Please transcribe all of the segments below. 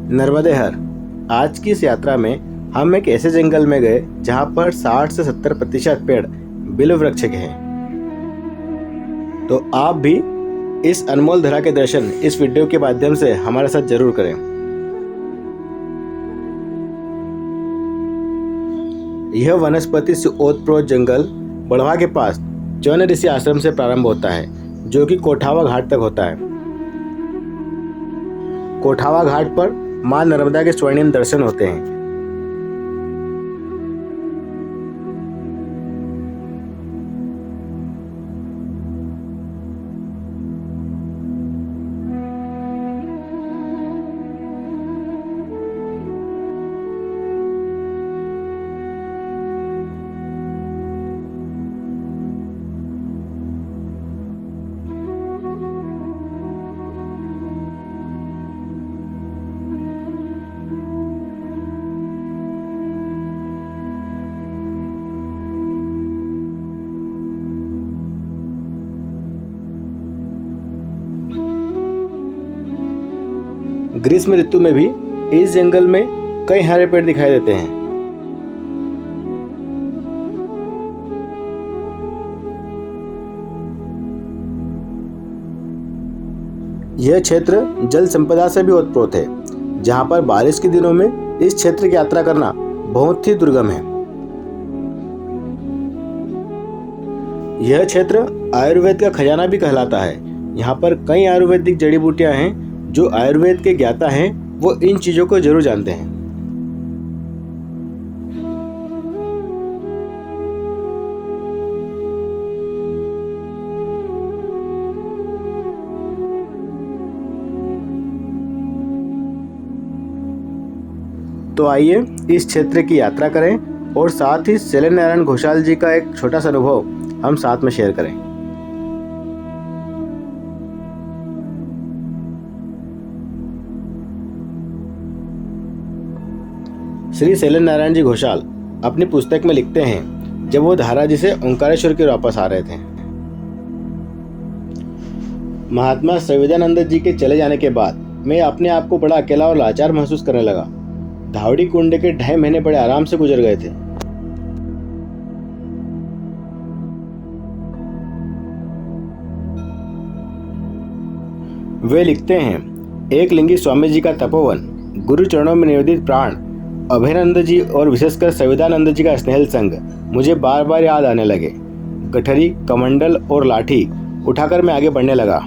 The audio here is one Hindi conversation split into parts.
नर्मदेहर। आज की इस यात्रा में हम एक ऐसे जंगल में गए जहाँ पर 60 से 70% पेड़ बिल्व वृक्ष के हैं। तो आप भी इस अनमोल धरा के दर्शन इस वीडियो के माध्यम से हमारे साथ जरूर करें। यह वनस्पति से ओतप्रोत जंगल बढ़वा के पास जौन ऋषि आश्रम से प्रारंभ होता है, जो कि कोठावा घाट तक होता है। कोठावा घाट पर मां नर्मदा के स्वर्णिम दर्शन होते हैं। ग्रीष्म ऋतु में भी इस जंगल में कई हरे पेड़ दिखाई देते हैं। यह क्षेत्र जल संपदा से भी ओतप्रोत है, जहां पर बारिश के दिनों में इस क्षेत्र की यात्रा करना बहुत ही दुर्गम है। यह क्षेत्र आयुर्वेद का खजाना भी कहलाता है। यहाँ पर कई आयुर्वेदिक जड़ी बूटियां हैं। जो आयुर्वेद के ज्ञाता हैं वो इन चीजों को जरूर जानते हैं। तो आइए इस क्षेत्र की यात्रा करें और साथ ही शैलेंद्र नारायण घोषाल जी का एक छोटा सा अनुभव हम साथ में शेयर करें। श्री शैलेंद्र नारायण जी घोषाल अपनी पुस्तक में लिखते हैं, जब वो धारा जी से ओंकारेश्वर की ओर वापस आ रहे थे। महात्मा संविदानंद जी के चले जाने के बाद मैं अपने आप को बड़ा अकेला और लाचार महसूस करने लगा। धावड़ी कुंड के 2.5 महीने बड़े आराम से गुजर गए थे। वे लिखते हैं, एक लिंगी स्वामी जी का तपोवन, गुरु चरणों में निवेदित प्राण, अभयानंद जी और विशेषकर संविदानंद जी का स्नेहल संग मुझे बार बार याद आने लगे। गठरी, कमंडल और लाठी उठाकर मैं आगे बढ़ने लगा।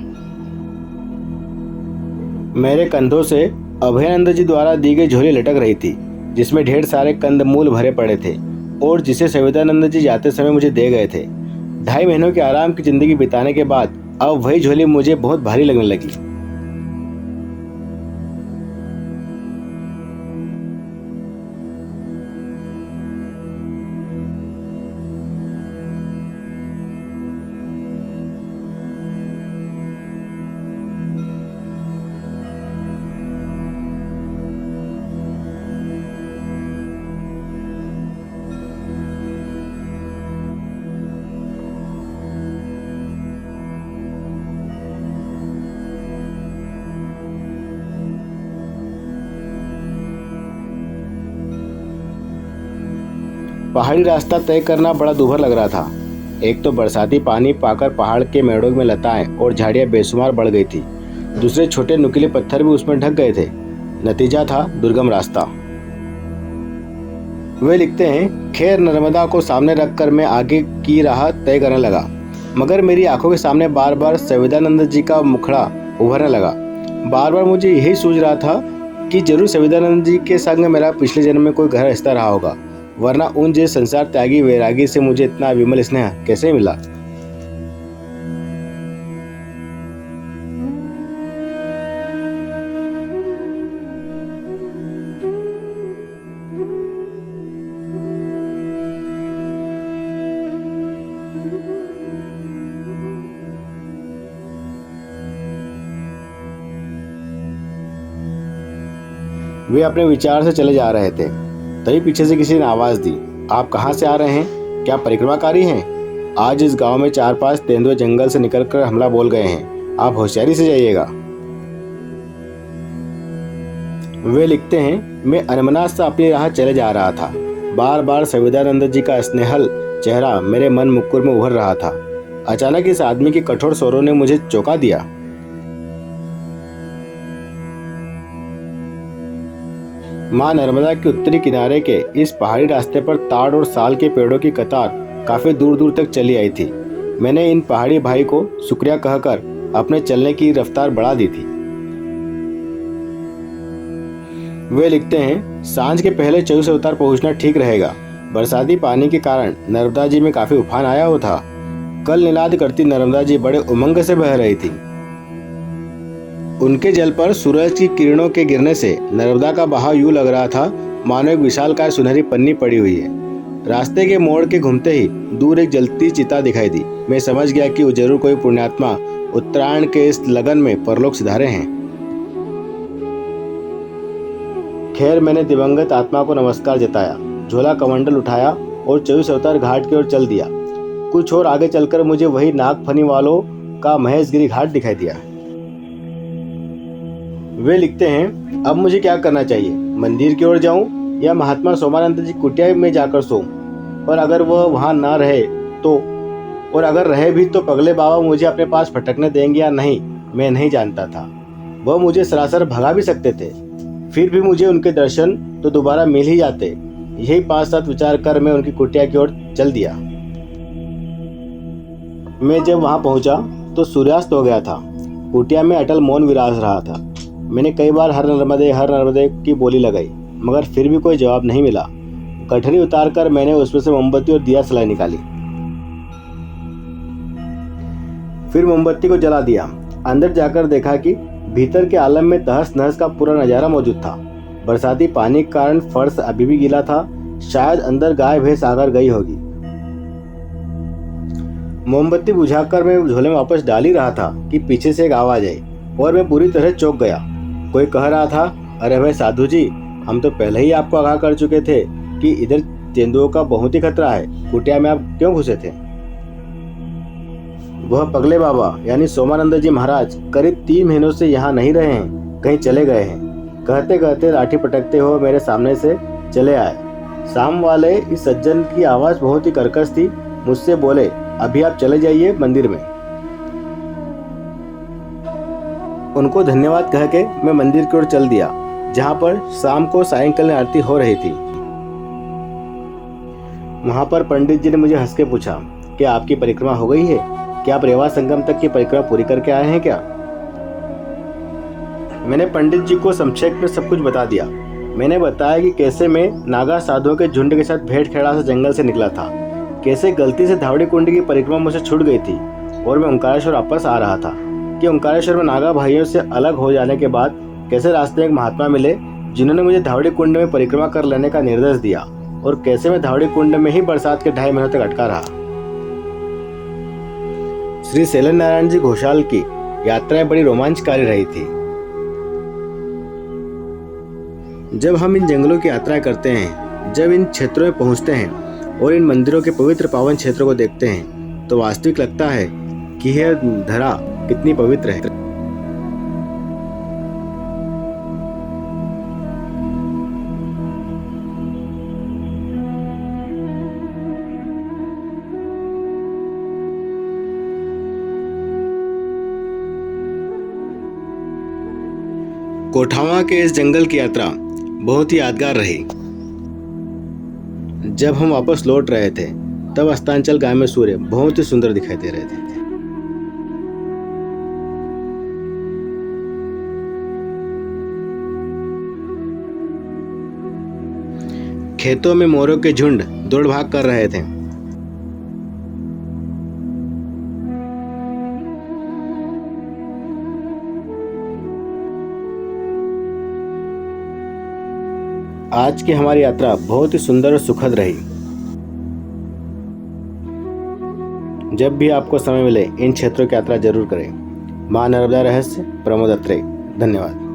मेरे कंधों से अभयानंद जी द्वारा दी गई झोली लटक रही थी, जिसमें ढेर सारे कंदमूल भरे पड़े थे और जिसे संविदानंद जी जाते समय मुझे दे गए थे। 2.5 महीनों की आराम की जिंदगी बिताने के बाद अब वही झोली मुझे बहुत भारी लगने लगी। पहाड़ी रास्ता तय करना बड़ा दूभर लग रहा था। एक तो बरसाती पानी पाकर पहाड़ के मेड़ों में लताएं और झाड़ियां बेशुमार बढ़ गई थी, दूसरे छोटे नुकीले पत्थर भी उसमें ढक गए थे। नतीजा था दुर्गम रास्ता। वे लिखते हैं, खैर नर्मदा को सामने रखकर मैं आगे की राह तय करने लगा, मगर मेरी आंखों के सामने बार बार संविदानंद जी का मुखड़ा उभरने लगा। बार बार मुझे यही सूझ रहा था कि जरूर संविदानंद जी के संग मेरा पिछले जन्म में कोई गहरा रिश्ता रहा होगा, वरना उन जैसे संसार त्यागी वैरागी से मुझे इतना विमल स्नेह कैसे मिला। वे अपने विचार से चले जा रहे थे, तभी पीछे से किसी ने आवाज दी, आप कहाँ से आ रहे हैं? क्या परिक्रमाकारी हैं? आज इस गांव में 4-5 तेंदुए जंगल से निकलकर हमला बोल गए हैं, आप होशियारी से जाइएगा। वे लिखते हैं, मैं अनमना सा अपनी राह चले जा रहा था। बार बार संविदानंद जी का स्नेहल चेहरा मेरे मन मुकुर में उभर रहा था। अचानक इस आदमी के कठोर स्वरों ने मुझे चौंका दिया। मां नर्मदा के उत्तरी किनारे के इस पहाड़ी रास्ते पर ताड़ और साल के पेड़ों की कतार काफी दूर दूर तक चली आई थी। मैंने इन पहाड़ी भाई को शुक्रिया कहकर अपने चलने की रफ्तार बढ़ा दी थी। वे लिखते हैं, सांझ के पहले 24 अवतार पहुंचना ठीक रहेगा। बरसाती पानी के कारण नर्मदा जी में काफी उफान आया हुआ था। कल निनाद करती नर्मदा जी बड़े उमंग से बह रही थी। उनके जल पर सूरज की किरणों के गिरने से नर्मदा का बहाव यूं लग रहा था मानो एक विशालकाय सुनहरी पन्नी पड़ी हुई है। रास्ते के मोड़ के घूमते ही दूर एक जलती चिता दिखाई दी। मैं समझ गया कि वो जरूर कोई पुण्यात्मा उत्तरायण के इस लगन में परलोक सिधारे हैं। खैर, मैंने दिवंगत आत्मा को नमस्कार जताया, झोला कमंडल उठाया और 24 अवतार घाट की ओर चल दिया। कुछ और आगे चलकर मुझे वही नागफनी वालों का महेशगिरी घाट दिखाई दिया। वे लिखते हैं, अब मुझे क्या करना चाहिए? मंदिर की ओर जाऊं या महात्मा सोमानंद जी कुटिया में जाकर सोऊं? पर अगर वह वहां ना रहे तो, और अगर रहे भी तो पगले बाबा मुझे अपने पास भटकने देंगे या नहीं, मैं नहीं जानता था। वह मुझे सरासर भगा भी सकते थे। फिर भी मुझे उनके दर्शन तो दोबारा मिल ही जाते। यही 5-7 विचार कर मैं उनकी कुटिया की ओर चल दिया। मैं जब वहां पहुंचा तो सूर्यास्त हो गया था। कुटिया में अटल मौन विराज रहा था। मैंने कई बार हर नर्मदे की बोली लगाई, मगर फिर भी कोई जवाब नहीं मिला। गठरी उतार कर मैंने उसमें से मोमबत्ती और दिया सलाई निकाली। फिर मोमबत्ती को जला दिया। अंदर जाकर देखा कि भीतर के आलम में तहस नहस का पूरा नजारा मौजूद था। बरसाती पानी के कारण फर्श अभी भी गीला था। शायद अंदर गाय भैंस आकर गई होगी। मोमबत्ती बुझाकर मैं झोले में वापस डाल ही रहा था कि पीछे से एक आवाज आई और मैं पूरी तरह चौंक गया। कोई कह रहा था, अरे भाई साधु जी, हम तो पहले ही आपको आगाह कर चुके थे कि इधर तेंदुओं का बहुत ही खतरा है। कुटिया में आप क्यों घुसे थे? वह पगले बाबा यानी सोमानंद जी महाराज करीब 3 महीनों से यहाँ नहीं रहे हैं, कहीं चले गए हैं। कहते कहते लाठी पटकते हुए मेरे सामने से चले आए। शाम वाले इस सज्जन की आवाज बहुत ही कर्कश थी। मुझसे बोले, अभी आप चले जाइए मंदिर में। उनको धन्यवाद कह के मैं मंदिर की ओर चल दिया, जहाँ पर शाम को सायंकालीन आरती हो रही थी। वहां पर पंडित जी ने मुझे हंस के पूछा, क्या आपकी परिक्रमा हो गई है? क्या आप रेवा संगम तक की परिक्रमा पूरी करके आए हैं क्या? मैंने पंडित जी को संक्षेप में सब कुछ बता दिया। मैंने बताया कि कैसे मैं नागा साधुओं के झुंड के साथ भेड़ खेड़ा से जंगल से निकला था, कैसे गलती से धावड़ी कुंड की परिक्रमा मुझसे छूट गई थी और मैं ओंकारेश्वर वापस आ रहा था, कि ओंकारेश्वर में नागा भाइयों से अलग हो जाने के बाद कैसे रास्ते में एक महात्मा मिले जिन्होंने मुझे धावड़ी कुंड में परिक्रमा कर लेने का निर्देश दिया, और कैसे मैं धावड़ी कुंड में ही बरसात के 2.5 महीनों तक अटका रहा। श्री शैलन नारायण जी घोषाल की यात्राएं बड़ी रोमांचकारी रही थी। जब हम इन जंगलों की यात्रा करते हैं, जब इन क्षेत्रों में पहुंचते हैं और इन मंदिरों के पवित्र पावन क्षेत्रों को देखते हैं, तो वास्तविक लगता है कि यह धरा कितनी पवित्र है। कोठावा के इस जंगल की यात्रा बहुत ही यादगार रही। जब हम वापस लौट रहे थे तब अस्तांचल गांव में सूर्य बहुत ही सुंदर दिखाई दे रहे थे। खेतों में मोरों के झुंड दौड़ भाग कर रहे थे। आज की हमारी यात्रा बहुत ही सुंदर और सुखद रही। जब भी आपको समय मिले इन क्षेत्रों की यात्रा जरूर करें। मां नर्मदा रहस्य, प्रमोद अत्रेय। धन्यवाद।